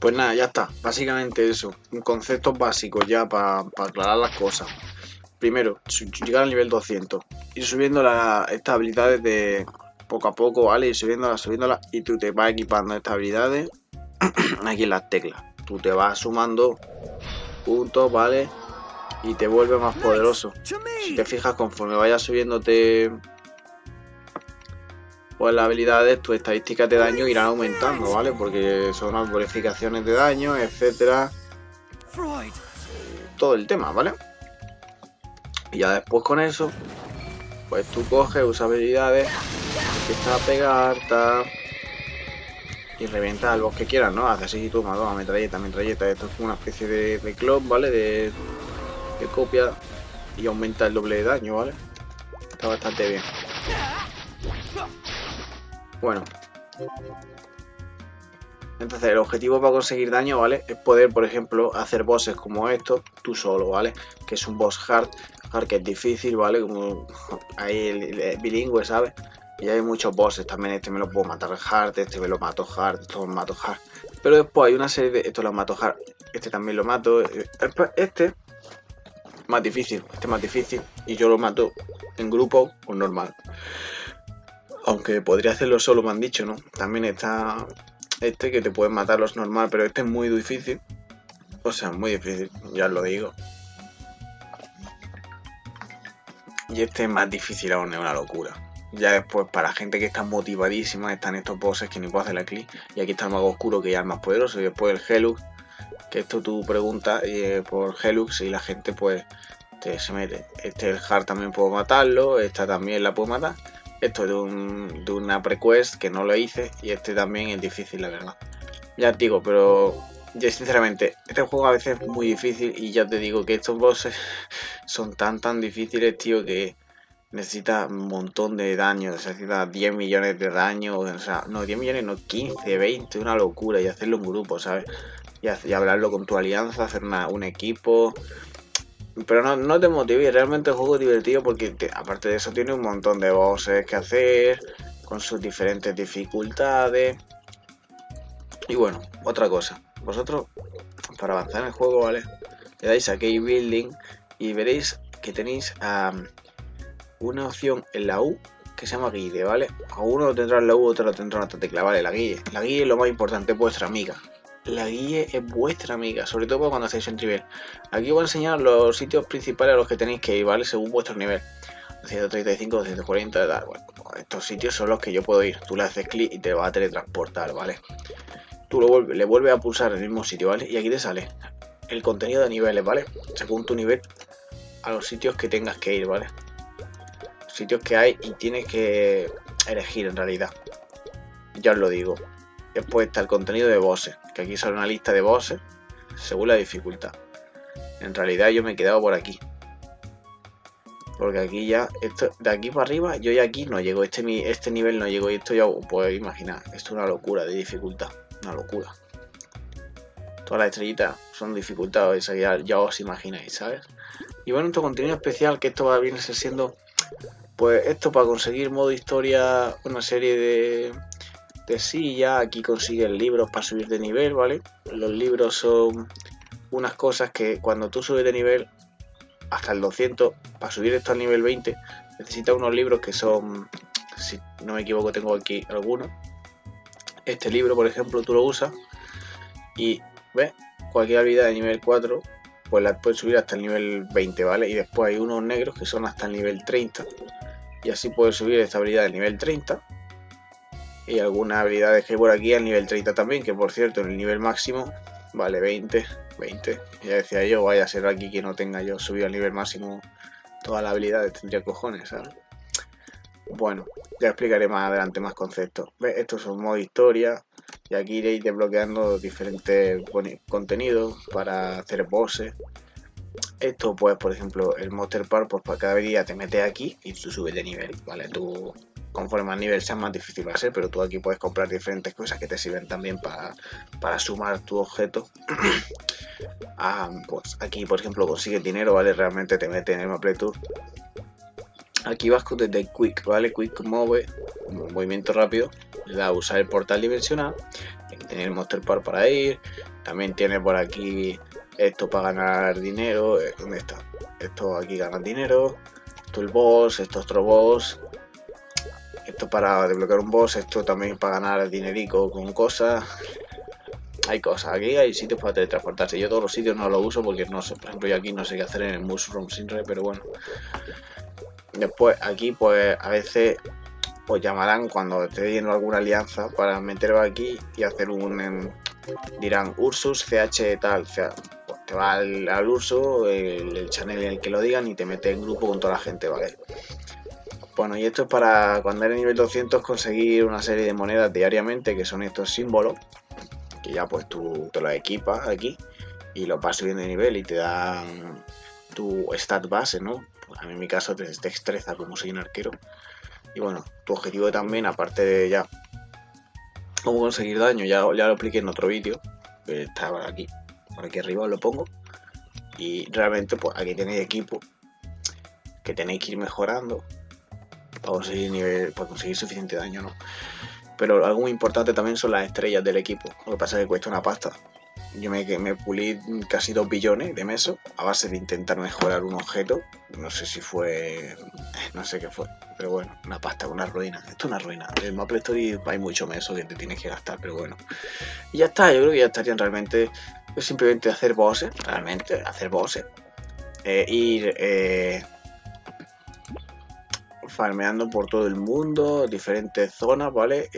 Pues nada, ya está. Básicamente eso. Conceptos básicos ya para aclarar las cosas. Primero, llegar al nivel 200. Ir subiendo estas habilidades de poco a poco, ¿vale? Ir subiéndolas. Y tú te vas equipando estas habilidades aquí en las teclas. Tú te vas sumando puntos, ¿vale? Y te vuelve más poderoso. Si te fijas, conforme vayas subiéndote pues las habilidades, tus estadísticas de daño irán aumentando, ¿vale? Porque son las bonificaciones de daño, etcétera. Todo el tema, ¿vale? Y ya después con eso, pues tú coges, usas habilidades, empiezas a pegar, y revientas al boss que quieras, ¿no? Haces así, toma, metralleta. Esto es como una especie de clon, ¿vale? De copia y aumenta el doble de daño, ¿vale? Está bastante bien. Bueno. Entonces el objetivo para conseguir daño, ¿vale? Es poder, por ejemplo, hacer bosses como estos tú solo, ¿vale? Que es un boss hard que es difícil, ¿vale? Como ahí el bilingüe, ¿sabes? Y hay muchos bosses también. Este me lo puedo matar hard, este me lo mato hard, esto lo mato hard. Pero después hay una serie de... Esto lo mato hard, este también lo mato. Este más difícil, y yo lo mato en grupo o normal. Aunque podría hacerlo solo, me han dicho, ¿no? También está este que te puedes matarlos normal, pero este es muy difícil. O sea, muy difícil, ya os lo digo. Y este es más difícil aún, es una locura. Ya después, para gente que está motivadísima, están estos bosses que ni puedo hacer la clic. Y aquí está el mago oscuro, que ya es más poderoso. Y después el Helux, que esto tú preguntas por Helux y la gente pues se mete. El Hard también puedo matarlo, esta también la puedo matar. Esto es de una prequest que no lo hice, y este también es difícil, la verdad. Ya te digo, pero yo sinceramente, este juego a veces es muy difícil, y ya te digo que estos bosses son tan difíciles, tío, que necesita un montón de daño, necesita 10 millones de daño, o sea, no 10 millones, no 15, 20, una locura, y hacerlo en grupo, ¿sabes? Y hablarlo con tu alianza, hacer un equipo. Pero no te motives, realmente el juego es divertido porque aparte de eso tiene un montón de bosses que hacer, con sus diferentes dificultades. Y bueno, otra cosa, vosotros para avanzar en el juego, ¿vale? Le dais a Key Building y veréis que tenéis una opción en la U que se llama guide, ¿vale? A uno lo tendrá en la U, otro lo tendrá en otra tecla, ¿vale? La guía es lo más importante, es vuestra amiga. La guía es vuestra amiga, sobre todo cuando hacéis un nivel. Aquí os voy a enseñar los sitios principales a los que tenéis que ir, ¿vale? Según vuestro nivel. 235, 240, tal. Bueno, estos sitios son los que yo puedo ir. Tú le haces clic y te va a teletransportar, ¿vale? Tú le vuelves a pulsar en el mismo sitio, ¿vale? Y aquí te sale el contenido de niveles, ¿vale? Según tu nivel, a los sitios que tengas que ir, ¿vale? Sitios que hay y tienes que elegir en realidad. Ya os lo digo. Después está el contenido de bosses, que aquí sale una lista de bosses según la dificultad. En realidad yo me he quedado por aquí, porque aquí ya, esto de aquí para arriba, yo ya aquí no llego, este nivel no llego, y esto ya os podéis imaginar, esto es una locura de dificultad, una locura. Todas las estrellitas son dificultades, ya os imagináis, ¿sabes? Y bueno, esto contenido especial, que esto va a venir siendo, pues esto para conseguir modo historia, una serie de sillas. Aquí consigues libros para subir de nivel, ¿vale? Los libros son unas cosas que cuando tú subes de nivel hasta el 200, para subir esto al nivel 20, necesitas unos libros que son, si no me equivoco tengo aquí algunos. Este libro, por ejemplo, tú lo usas y, ¿ves? Cualquier habilidad de nivel 4, pues la puedes subir hasta el nivel 20, ¿vale? Y después hay unos negros que son hasta el nivel 30, y así puedes subir esta habilidad del nivel 30. Y algunas habilidades que hay por aquí al nivel 30 también, que por cierto en el nivel máximo vale 20. Ya decía yo, vaya a ser aquí que no tenga yo subido al nivel máximo todas las habilidades, tendría cojones, ¿sabes? Bueno, ya explicaré más adelante más conceptos. ¿Ves? Estos son modo historia, y aquí iréis desbloqueando diferentes contenidos para hacer bosses. Esto pues, por ejemplo, el Monster Park, pues para cada habilidad te metes aquí y tú subes de nivel, ¿vale? Tú, conforme al nivel sea más difícil va a ser, pero tú aquí puedes comprar diferentes cosas que te sirven también para sumar tu objeto. Pues aquí, por ejemplo, consigues dinero, ¿vale? Realmente te metes en el Maple Tour. Aquí vas desde Quick, ¿vale? Quick Move, movimiento rápido, le da a usar el portal dimensional, Tiene el Monster Park para ir. También tiene por aquí esto para ganar dinero. ¿Dónde está? Esto aquí ganar dinero. Esto el boss, esto otro boss. Esto para desbloquear un boss, esto también para ganar dinerico con cosas. Hay cosas, aquí hay sitios para teletransportarse. Yo todos los sitios no los uso porque no sé, por ejemplo yo aquí no sé qué hacer en el Mushroom Sinre, pero bueno. Después aquí pues a veces os llamarán cuando esté viendo alguna alianza para meteros aquí y hacer un... dirán Ursus CH tal, o sea, pues te va al Ursus, el channel en el que lo digan y te mete en grupo con toda la gente, ¿vale? Bueno, y esto es para cuando eres nivel 200 conseguir una serie de monedas diariamente, que son estos símbolos, que ya pues tú te los equipas aquí y los vas subiendo de nivel y te dan tu stat base, ¿no? Pues a mí en mi caso te destreza como soy un arquero. Y bueno, tu objetivo también, aparte de ya cómo conseguir daño, ya lo expliqué en otro vídeo, que está por aquí arriba os lo pongo. Y realmente pues aquí tenéis equipo que tenéis que ir mejorando para conseguir nivel, para conseguir suficiente daño, ¿no? Pero algo muy importante también son las estrellas del equipo. Lo que pasa es que cuesta una pasta. Yo me pulí casi 2 billones de mesos a base de intentar mejorar un objeto. No sé si fue... no sé qué fue. Pero bueno, una pasta, una ruina. Esto es una ruina. En el Maple Story hay mucho meso que te tienes que gastar, pero bueno. Y ya está, yo creo que ya estarían realmente... Pues simplemente hacer bosses, realmente, hacer bosses. Ir... farmeando por todo el mundo, diferentes zonas, ¿vale?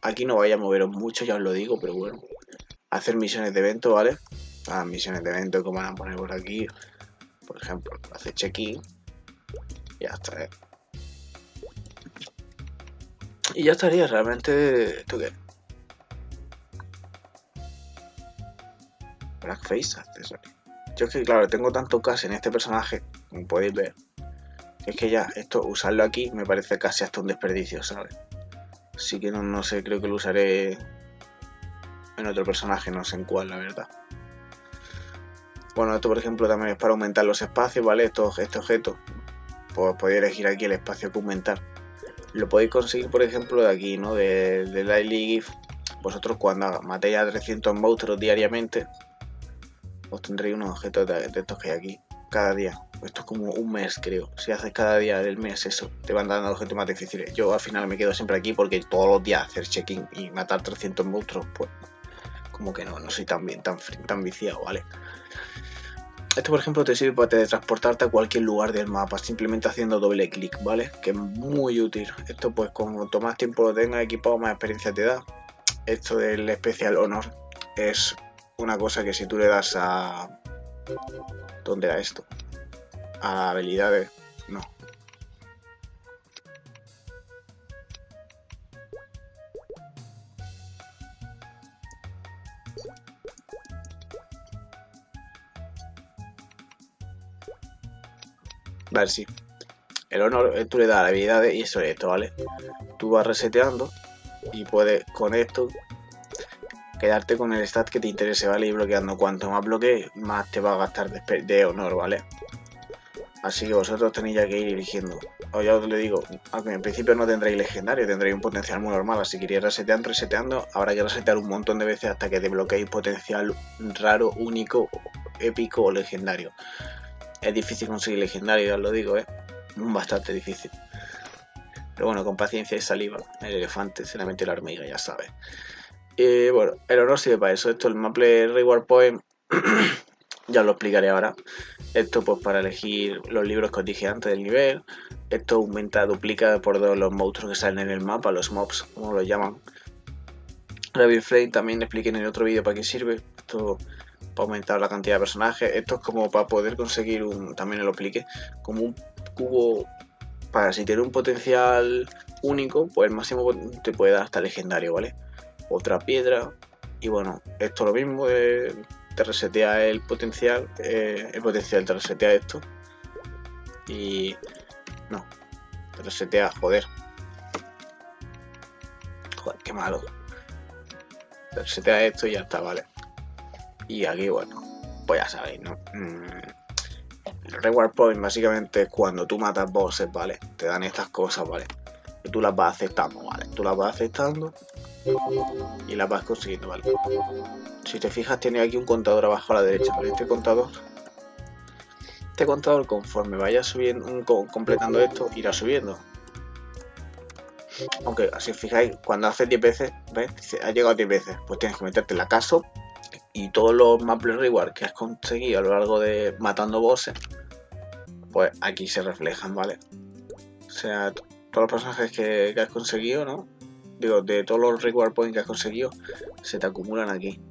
Aquí no vaya a moveros mucho, ya os lo digo, pero bueno. Hacer misiones de evento, ¿vale? Misiones de evento que van a poner por aquí. Por ejemplo, hacer check-in. Ya está, ¿eh? Y ya estaría, realmente... ¿Esto qué? Blackface accesorio. Yo es que, claro, tengo tanto casi en este personaje, como podéis ver. Es que ya, esto, usarlo aquí me parece casi hasta un desperdicio, ¿sabes? Así que no sé, creo que lo usaré en otro personaje, no sé en cuál, la verdad. Bueno, esto por ejemplo también es para aumentar los espacios, ¿vale? Este objeto, pues podéis elegir aquí el espacio que aumentar. Lo podéis conseguir, por ejemplo, de aquí, ¿no? De Lightly Gift. Vosotros cuando matéis a 300 monstruos diariamente, os tendréis unos objetos de estos que hay aquí, cada día. Esto es como un mes, creo. Si haces cada día del mes eso, te van dando objetos más difíciles. Yo al final me quedo siempre aquí porque todos los días hacer check-in y matar 300 monstruos, pues como que no soy tan viciado, ¿vale? Esto por ejemplo te sirve para teletransportarte a cualquier lugar del mapa, simplemente haciendo doble clic, ¿vale? Que es muy útil. Esto pues cuanto más tiempo lo tengas equipado, más experiencia te da. Esto del especial honor es una cosa que si tú le das a... ¿Dónde era esto? A habilidades... No. Vale, sí. El honor, tú le das a habilidades y eso es esto, ¿vale? Tú vas reseteando y puedes con esto quedarte con el stat que te interese, ¿vale? Y bloqueando. Cuanto más bloquees, más te va a gastar de honor, ¿vale? Así que vosotros tenéis ya que ir eligiendo. O ya os lo digo, aunque en principio no tendréis legendario, tendréis un potencial muy normal. Así que iréis reseteando, habrá que resetear un montón de veces hasta que desbloqueéis potencial raro, único, épico o legendario. Es difícil conseguir legendario, ya os lo digo, bastante difícil. Pero bueno, con paciencia y saliva. El elefante se le mete la hormiga, ya sabes. Bueno, el honor sirve para eso. Esto, el Maple Reward Point, ya os lo explicaré ahora. Esto pues para elegir los libros que os dije antes del nivel. Esto aumenta, duplica por 2 los monstruos que salen en el mapa, los mobs, como los llaman. Rabbit Flame también expliqué en el otro vídeo para qué sirve. Esto para aumentar la cantidad de personajes. Esto es como para poder conseguir también lo expliqué, como un cubo para si tiene un potencial único, pues el máximo te puede dar hasta legendario, ¿vale? Otra piedra. Y bueno, esto lo mismo, te resetea el potencial te resetea esto. Y no, te resetea, joder, qué malo. Te resetea esto y ya está, ¿vale? Y aquí, bueno, pues ya sabéis, ¿no? El Reward Point básicamente es cuando tú matas bosses, ¿vale? Te dan estas cosas, ¿vale? Y tú las vas aceptando, ¿vale? Tú las vas aceptando y las vas consiguiendo, ¿vale? Si te fijas tiene aquí un contador abajo a la derecha, ¿vale? Este contador conforme vaya subiendo, completando esto, irá subiendo. Aunque si os fijáis, cuando haces 10 veces, ¿ves? Dice, ha llegado 10 veces, pues tienes que meterte en la casa y todos los Maple Reward que has conseguido a lo largo de matando bosses, pues aquí se reflejan, ¿vale? O sea, todos los personajes que has conseguido, ¿no? Digo, de todos los Reward Points que has conseguido, se te acumulan aquí.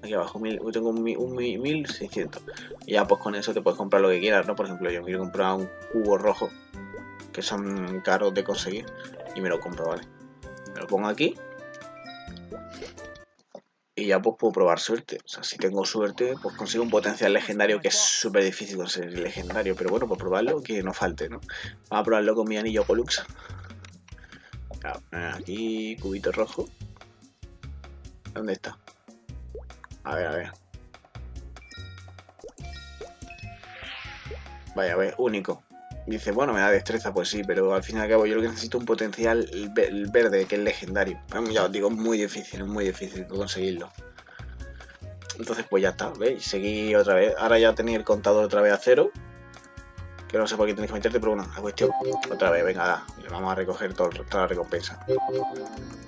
Aquí abajo, yo tengo un 1600. Y ya pues con eso te puedes comprar lo que quieras, ¿no? Por ejemplo, yo quiero comprar un cubo rojo, que son caros de conseguir, y me lo compro, ¿vale? Me lo pongo aquí y ya pues puedo probar suerte. O sea, si tengo suerte, pues consigo un potencial legendario, que es súper difícil conseguir legendario, pero bueno, por probarlo, que no falte, ¿no? Vamos a probarlo con mi anillo Pollux. Aquí, cubito rojo. ¿Dónde está? A ver. Vaya, a ver, único. Dice, bueno, me da destreza, pues sí, pero al fin y al cabo yo lo que necesito es un potencial verde, que es legendario. Ya os digo, es muy difícil conseguirlo. Entonces pues ya está, ¿veis? Seguí otra vez. Ahora ya tenéis el contador otra vez a 0. Que no sé por qué tenéis que meterte, pero bueno, la cuestión. Otra vez, venga, le vamos a recoger toda la recompensa.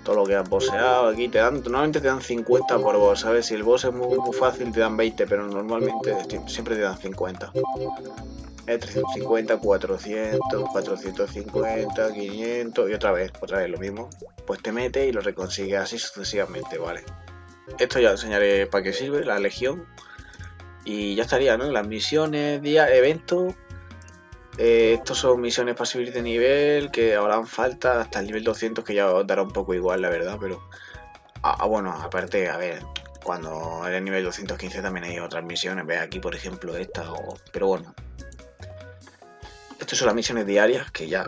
Todo lo que has boseado aquí te dan, normalmente te dan 50 por boss, ¿sabes? Si el boss es muy fácil te dan 20, pero normalmente siempre te dan 50. 350, 400, 450, 500 y otra vez lo mismo. Pues te metes y lo reconsigues así sucesivamente, ¿vale? Esto ya os enseñaré para qué sirve, la legión. Y ya estaría, ¿no? Las misiones, eventos. Estos son misiones para subir de nivel, que ahora falta hasta el nivel 200, que ya os dará un poco igual, la verdad, pero... bueno, aparte, a ver, cuando eres nivel 215 también hay otras misiones, ve aquí por ejemplo esta, pero bueno. Estas son las misiones diarias, que ya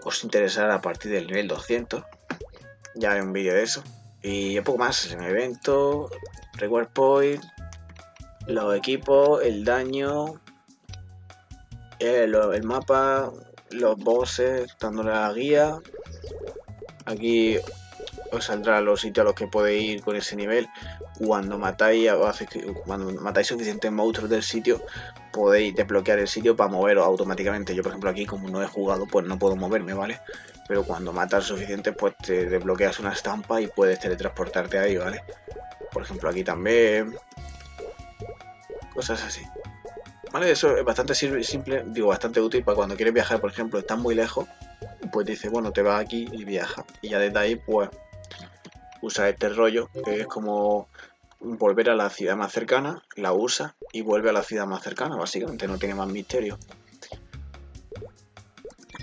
os interesará a partir del nivel 200. Ya hay un vídeo de eso. Y un poco más, en evento, reward point, los equipos, el daño, el mapa, los bosses, dándole a la guía. Aquí os saldrá los sitios a los que podéis ir con ese nivel. Cuando matáis suficientes monstruos del sitio, podéis desbloquear el sitio para moveros automáticamente. Yo, por ejemplo, aquí como no he jugado, pues no puedo moverme, ¿vale? Pero cuando matas suficientes, pues te desbloqueas una estampa y puedes teletransportarte ahí, ¿vale? Por ejemplo, aquí también. Cosas así. ¿Vale? Eso es bastante simple, digo, bastante útil para cuando quieres viajar, por ejemplo, estás muy lejos, pues dice, bueno, te vas aquí y viaja. Y ya desde ahí, pues, usa este rollo, que es como volver a la ciudad más cercana, la usa y vuelve a la ciudad más cercana, básicamente, no tiene más misterio.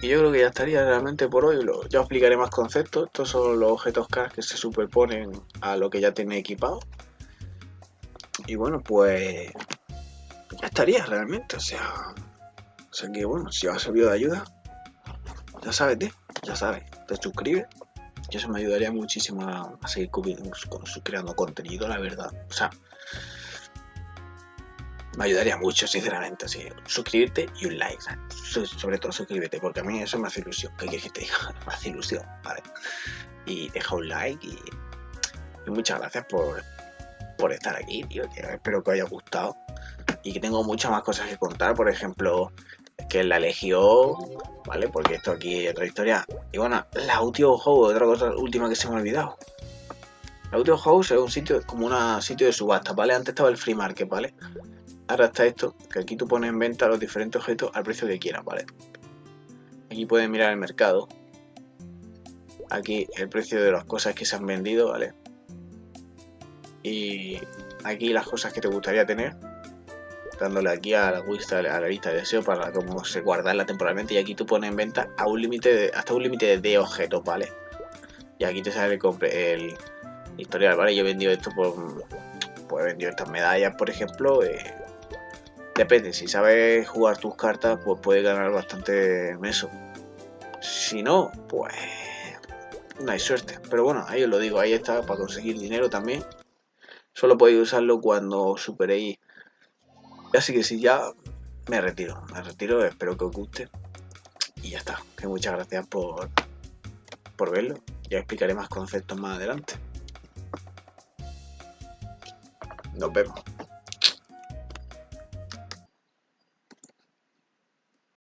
Y yo creo que ya estaría realmente por hoy, ya os explicaré más conceptos. Estos son los objetos CAR que se superponen a lo que ya tiene equipado. Y bueno, pues ya estaría realmente, o sea que bueno, si os ha servido de ayuda, ya sabes, te suscribes, y eso me ayudaría muchísimo a seguir creando contenido, la verdad. O sea, me ayudaría mucho, sinceramente, así, suscribirte y un like, ¿sabes? Sobre todo suscríbete, porque a mí eso me hace ilusión. ¿Qué quieres que te diga? Me hace ilusión, ¿vale? Y deja un like y muchas gracias por estar aquí, tío, que espero que os haya gustado y que tengo muchas más cosas que contar, por ejemplo, que la Legión, ¿vale? Porque esto aquí es otra historia. Y bueno, la Utio House, otra cosa última que se me ha olvidado. La Utio House es un sitio, como un sitio de subasta, ¿vale? Antes estaba el Free Market, ¿vale? Ahora está esto, que aquí tú pones en venta los diferentes objetos al precio que quieras, ¿vale? Aquí puedes mirar el mercado. Aquí el precio de las cosas que se han vendido, ¿vale? Y aquí las cosas que te gustaría tener, dándole aquí a la lista de deseo para como se guardarla temporalmente, y aquí tú pones en venta a un límite hasta un límite de objetos, ¿vale? Y aquí te sale el historial, ¿vale? Yo he vendido esto pues he vendido estas medallas, por ejemplo. Depende, si sabes jugar tus cartas, pues puedes ganar bastante meso. Si no, pues no hay suerte. Pero bueno, ahí os lo digo, ahí está, para conseguir dinero también. Solo podéis usarlo cuando superéis. Así que si ya me retiro, espero que os guste. Y ya está, que muchas gracias por verlo. Ya explicaré más conceptos más adelante. Nos vemos.